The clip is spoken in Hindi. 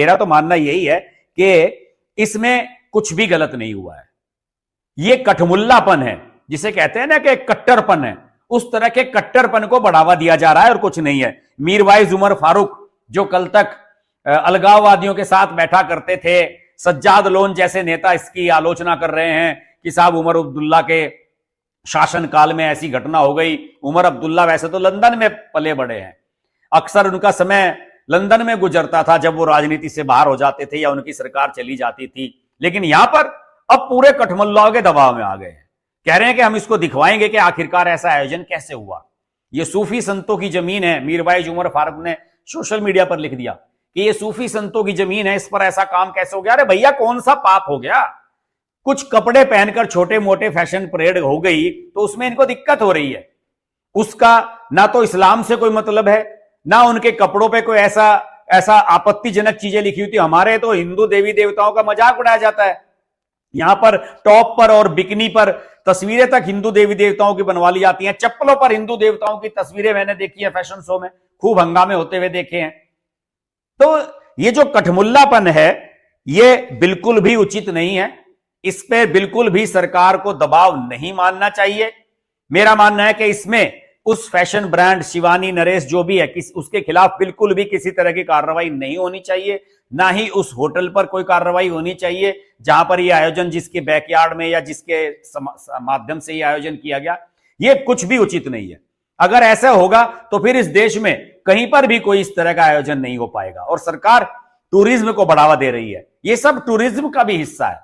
मेरा तो मानना यही है कि इसमें कुछ भी गलत नहीं हुआ है। ये कठमुल्लापन है, जिसे कहते हैं ना कि कट्टरपन है, उस तरह के कट्टरपन को बढ़ावा दिया जा रहा है और कुछ नहीं है। मीरवाइज उमर फारूक जो कल तक अलगाववादियों के साथ बैठा करते थे, सज्जाद लोन जैसे नेता इसकी आलोचना कर रहे हैं कि साहब उमर अब्दुल्ला के शासनकाल में ऐसी घटना हो गई। उमर अब्दुल्ला वैसे तो लंदन में पले बड़े हैं, अक्सर उनका समय लंदन में गुजरता था जब वो राजनीति से बाहर हो जाते थे या उनकी सरकार चली जाती थी। लेकिन यहां पर अब पूरे कठमुल्लाओं के दबाव में आ गए हैं, कह रहे हैं कि हम इसको दिखवाएंगे कि आखिरकार ऐसा आयोजन कैसे हुआ। ये सूफी संतों की जमीन है। मीरवाइज उमर फारूक ने सोशल मीडिया पर लिख दिया कि ये सूफी संतों की जमीन है, इस पर ऐसा काम कैसे हो गया। अरे भैया, कौन सा पाप हो गया? कुछ कपड़े पहनकर छोटे मोटे फैशन परेड हो गई तो उसमें इनको दिक्कत हो रही है। उसका ना तो इस्लाम से कोई मतलब है, ना उनके कपड़ों पे कोई ऐसा आपत्तिजनक चीजें लिखी हुई थी। हमारे तो हिंदू देवी देवताओं का मजाक उड़ाया जाता है। यहां पर टॉप पर और बिकनी पर तस्वीरें तक हिंदू देवी देवताओं की बनवा ली जाती हैं। चप्पलों पर हिंदू देवताओं की तस्वीरें मैंने देखी है फैशन शो में, खूब हंगामे होते हुए देखे हैं। तो ये जो कठमुल्लापन है ये बिल्कुल भी उचित नहीं है। इस पे बिल्कुल भी सरकार को दबाव नहीं मानना चाहिए। मेरा मानना है कि इसमें उस फैशन ब्रांड शिवानी नरेश जो भी है उसके खिलाफ बिल्कुल भी किसी तरह की कार्रवाई नहीं होनी चाहिए, ना ही उस होटल पर कोई कार्रवाई होनी चाहिए जहां पर यह आयोजन, जिसके बैकयार्ड में या जिसके माध्यम से यह आयोजन किया गया, ये कुछ भी उचित नहीं है। अगर ऐसा होगा तो फिर इस देश में कहीं पर भी कोई इस तरह का आयोजन नहीं हो पाएगा। और सरकार टूरिज्म को बढ़ावा दे रही है, ये सब टूरिज्म का भी हिस्सा है।